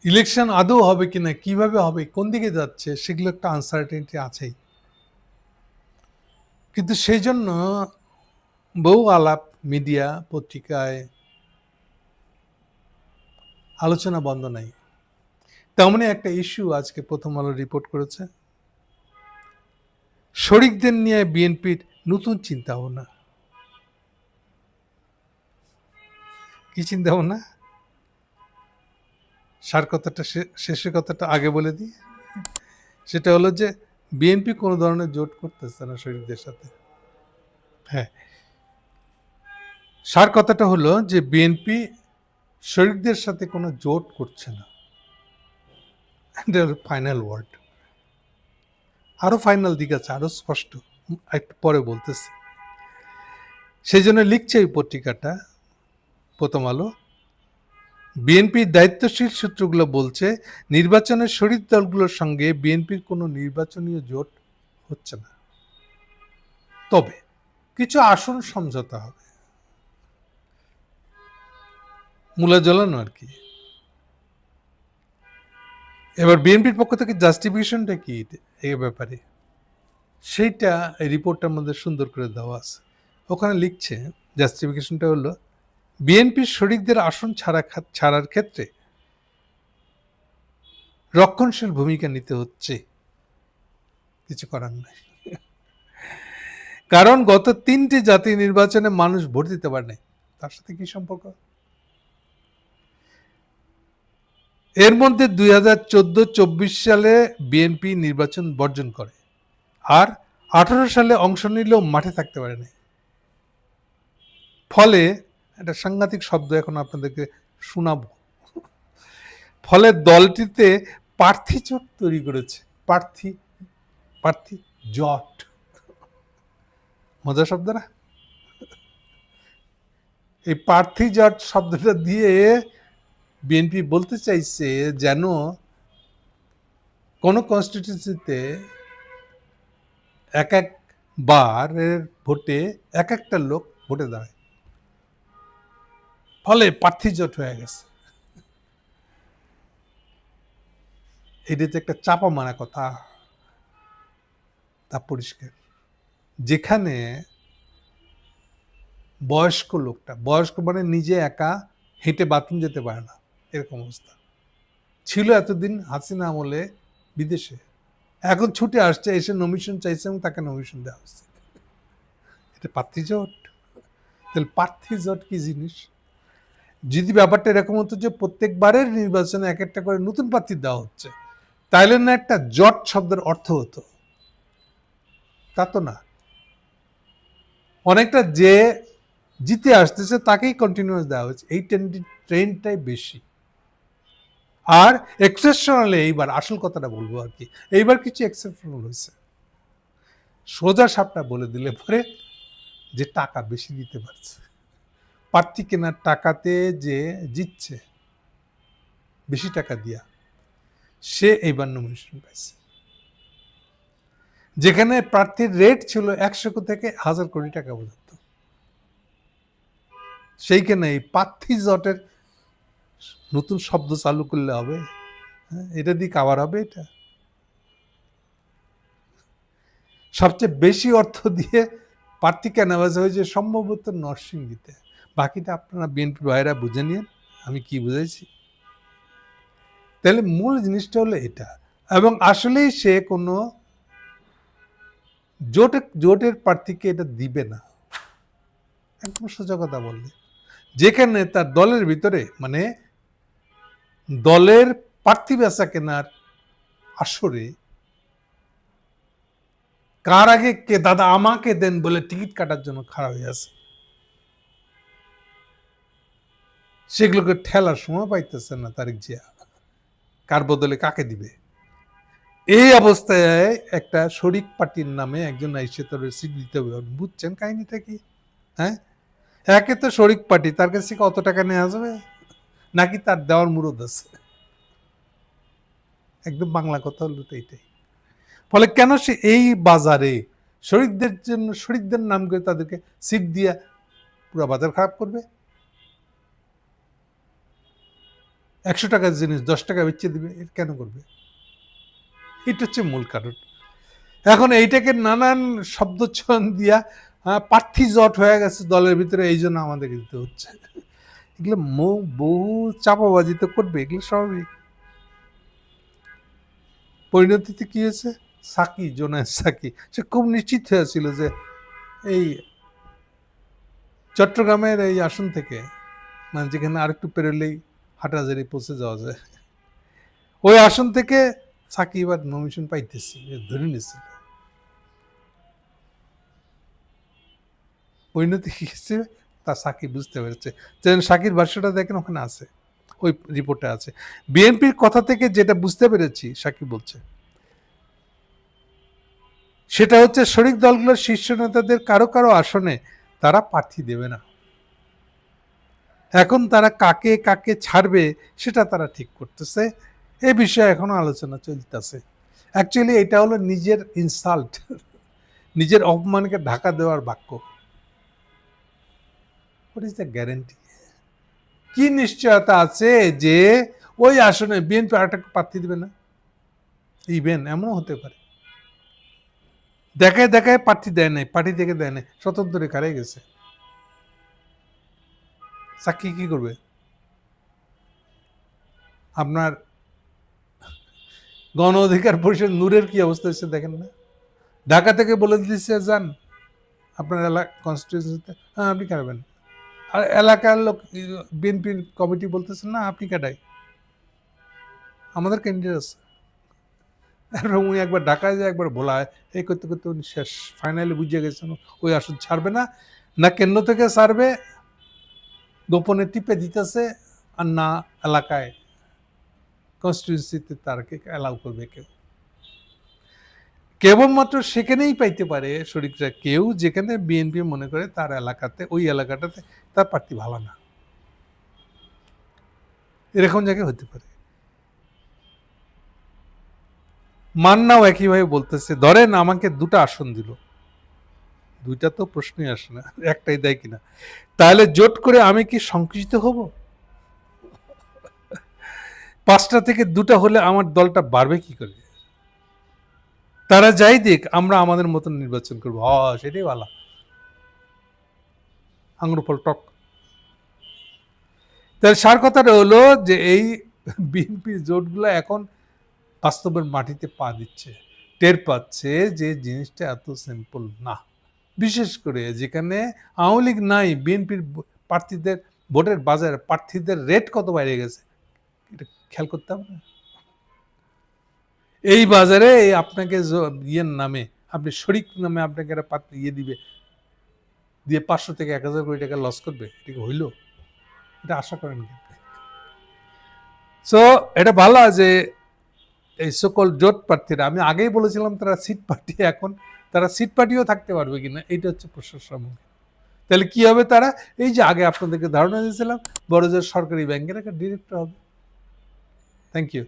Election আদৌ হবে কিনা, কিভাবে হবে, কোন দিকে যাচ্ছে, সেগুলো একটা আনসার্টেনিটি আছেই। কিন্তু সেই জন্য বহু আলাপ মিডিয়া, পত্রিকায় আলোচনা বন্ধ নাই। তেমনই একটা ইস্যু আজকে প্রথম আলো রিপোর্ট করেছে, শরিকদের নিয়ে বিএনপির নতুন চিন্তা ভাবনা। কি চিন্তা ভাবনা? সার কথাটা, শেষের কথাটা আগে বলে দিই। সেটা হলো যে বিএনপি কোনো ধরনের জোট করতেছে না শরিকদের সাথে। হ্যাঁ, সার কথাটা হলো যে বিএনপি শরিকদের সাথে কোনো জোট করছে না। এটা হলো ফাইনাল ওয়ার্ড। আরো ফাইনাল দিক আছে, আরো স্পষ্ট, একটু পরে বলতেছি। সেই জন্য লিখছে এই পত্রিকাটা প্রথম আলো, বিএনপির দায়িত্বশীল সূত্রগুলো বলছে নির্বাচনের শরিক দলগুলোর সঙ্গে বিএনপির কোনো নির্বাচনীয় জোট হচ্ছে না, তবে কিছু আসন সমঝোতা হবে। মূলা জ্বলানো আর কি। এবার বিএনপির পক্ষ থেকে জাস্টিফিকেশনটা কি এই ব্যাপারে, সেইটা এই রিপোর্টটার মধ্যে সুন্দর করে দেওয়া আছে। ওখানে লিখছে জাস্টিফিকেশনটা হলো বিএনপির শরিকদের আসন ছাড়ার ক্ষেত্রে রক্ষণশীল ভূমিকা নিতে হচ্ছে, কিছু করার নাই। কারণ গত 3টি জাতীয় নির্বাচনে মানুষ ভোট দিতে পারে নাই, তার সাথে কি সম্পর্ক? এর মধ্যে 2014-24 সালে বিএনপি নির্বাচন বর্জন করে, আর 18 সালে অংশ নিলেও মাঠে থাকতে পারে নাই। ফলে একটা সাংঘাতিক শব্দ এখন আপনাদেরকে শোনাবো, ফলে দলটিতে প্রার্থী জোট তৈরি করেছে। প্রার্থী প্রার্থী জট, মজার শব্দ না? এই প্রার্থী জট শব্দটা দিয়ে বিএনপি বলতে চাইছে যেন কোন কনস্টিটিউন্সিতে এক একবারের ভোটে এক একটা লোক ভোটে দাঁড়ায়, ফলে প্রার্থী জোট হয়ে গেছে। এটা যে একটা চাপা মারা কথা, তা পরিষ্কার। যেখানে বয়স্ক লোকটা, বয়স্ক মানে নিজে একা হেঁটে বাথরুম যেতে পারে না, এরকম অবস্থা ছিল এতদিন হাসিনা আমলে বিদেশে, এখন ছুটে আসছে, এসে নমিশন চাইছে এবং তাকে নমিশন দেওয়া হচ্ছে। এটা প্রার্থী জোট? তাহলে প্রার্থী জোট কি জিনিস? যদি ব্যাপারটা এরকম হতো যে প্রত্যেকবারের নির্বাচনে এক একটা করে নতুন প্রার্থী দেওয়া হচ্ছে, তাইলে না একটা জট শব্দের অর্থ হতো। তা তো না, অনেকটা যে জিতে আসতেছে তাকেই কন্টিনিউয়াস দেওয়া হচ্ছে, এই ট্রেন্ডটাই বেশি। আর এক্সেপশনালি এইবার আসল কথাটা বলবো আর কি, এইবার কিছু এক্সেপশনাল হয়েছে। সোজা সাপটা বলে দিলে পরে যে টাকা বেশি দিতে পারছে, প্রার্থী কেনার টাকাতে যে জিতছে বেশি টাকা দিয়া, সে এইবার নমিনেশন পাইছে। যেখানে প্রার্থীর রেট ছিল 100 থেকে 1000 কোটি টাকা পর্যন্ত, সেইখানে এই প্রার্থী জটের নতুন শব্দ চালু করলে হবে? এটা দিয়ে কাভার হবে? এটা সবচেয়ে বেশি অর্থ দিয়ে প্রার্থী কেনাবেচা হয়েছে সম্ভবত নরসিংদীতে। বাকিটা আপনারা বিএনপি ভাইরা বুঝে নিন আমি কি বুঝাইছি। তাহলে মূল জিনিসটা হলো এটা, এবং আসলেই সে কোনো জোটের প্রার্থীকে এটা দিবে না, একদম সোজা কথা বললে। যেখানে তার দলের ভিতরে মানে দলের প্রার্থী বেচা কেনার আসরে কার আগে কে দাদা আমাকে দেন বলে টিকিট কাটার জন্য খাড়া হয়ে আছে, সেগুলোকে ঠেলার সময় পাইতেছে না তারেক জিয়া, কার বদলে কাকে দিবে। এই অবস্থায় একটা শরিক পার্টির নামে একজন আইসে তোর সিট দিতে হবে। বুঝছেন কাহিনীটা কি? হ্যাঁ, একে তো শরিক পার্টি, তার কাছে কত টাকা নেওয়া যাবে, নাকি তার দেওয়ার মুরদ আছে? একদম বাংলা কথা হলো তো এইটাই। ফলে কেন সে এই বাজারে শরিকদের জন্য, শরিকদের নাম করে তাদেরকে সিট দিয়ে পুরো বাজার খারাপ করবে? 100 টাকার জিনিস 10 টাকা বেচে দিবে, এটা কেন করবে? এটা হচ্ছে মূল কারণ। এখন এইটাকে নানান শব্দচয়ন দিয়া প্রার্থী জট হয়ে গেছে দলের ভিতরে, এই জন্য আমাদেরকে দিতে হচ্ছে। এগুলো বহু চাপাবাজি তো করবে, এগুলো স্বাভাবিক। পরিণতিতে কি হয়েছে? সাকি, জোনায়েদ সাকি, সে খুব নিশ্চিত হয়েছিল যে এই চট্টগ্রামের এই আসন থেকে, মানে যেখানে আরেকটু পেরোলেই হাটাজারি পৌঁছে যাওয়া যায়, ওই আসন থেকে সাকি এবার নমিনেশন পাইতেছি, ধরে নিছিল। পরিণতি কি হচ্ছে তা সাকি বুঝতে পেরেছে। যেন সাকির ভাষ্যটা দেখেন ওখানে আছে, ওই রিপোর্টে আছে। বিএনপির কথা থেকে যেটা বুঝতে পেরেছি সাকি বলছে, সেটা হচ্ছে শরিক দলগুলোর শীর্ষ নেতাদের কারো কারো আসনে তারা প্রার্থী দেবে না। এখন তারা কাকে কাকে ছাড়বে সেটা তারা ঠিক করতেছে। এ বিষয়ে এখনো আলোচনা চলতেছে। অ্যাকচুয়ালি এটা হলো নিজের ইনসাল্ট, নিজের অপমানকে ঢাকা দেওয়ার বাক্য। What is the guarantee? কি নিশ্চয়তা আছে যে ওই আসনে বিএনপি আরেকটা প্রার্থী দিবে না? ইভেন এমনও হতে পারে দেখায় দেখায় প্রার্থী দেয় নাই, পার্টি থেকে দেয় নাই, স্বতন্ত্র রেখা হারিয়ে গেছে। সাক্ষী কি করবে? আপনার গণ অধিকার পরিষদ নূরের কি অবস্থা হচ্ছে দেখেন না? ঢাকা থেকে বলে দিচ্ছে যান আপনার এলাকা কনস্টিটিউয়েন্সিতে, হ্যাঁ আপনি কাটবেন। আর এলাকার লোক বিএনপির কমিটি বলতেছেন না আপনি কাটাই, আমাদের ক্যান্ডিডেট আছে। উনি একবার ঢাকায় যায়, একবার ভোলায়, এই করতে করতে উনি শেষ, ফাইনালি বুঝিয়ে গেছেন ওই আসন ছাড়বে না, না কেন্দ্র থেকে ছাড়বে, গোপনে টিপে দিতেছে, আর না এলাকায় কনস্টিটিউন্সিতে তারকে অ্যালাউ করবে কেউ। কেবলমাত্র সেখানেই পাইতে পারে শরিকরা কেউ যেখানে বিএনপি মনে করে তার এলাকাতে, ওই এলাকাটাতে তার প্রার্থী ভালো না, এরকম জায়গায় হতে পারে। মান্নাও একইভাবে বলতেছে, ধরেন আমাকে 2টা আসন দিল, 2টা তো প্রশ্নই আসে না, একটাই দেয় কিনা, তাহলে জোট করে আমি কি সংকুচিত হব? 5টা থেকে 2টা হলে আমার দলটা বাড়বে কি করে? তারা যাই দিক, আমরা আমাদের মতন নির্বাচন করবো, সেটাই ভালো, আঙুর ফল টক। তাহলে সার কথাটা হলো যে এই বিএনপি জোটগুলো এখন বাস্তবের মাটিতে পা দিচ্ছে, টের পাচ্ছে যে জিনিসটা এত সিম্পল না। বিশেষ করে যেখানে আওয়ামী লীগ নাই, বিএনপির প্রার্থীদের ভোটের বাজারে প্রার্থীদের রেট কত বাইরে গেছে, এটা খেয়াল করতে হবে না? এই বাজারে আপনাকে ইয়ের নামে, আপনি শরিক নামে আপনাকে একটা ইয়ে দিবে, দিয়ে 500 থেকে 1000 কোটি টাকা লস করবে, এটা হইল? এটা আশা করেন কি? সো এটা ভালো যে এই সকল জোট প্রার্থীরা, আমি আগেই বলেছিলাম তারা সিট পার্টি, এখন তারা সিট পার্টিও থাকতে পারবে কিনা এটা হচ্ছে প্রশ্নের মুখে। তাহলে কি হবে? তারা এই যে আগে আপনাদেরকে ধারণা দিয়েছিলাম, বড় যে সরকারি ব্যাংকের একটা ডিরেক্টর হবে। Thank you.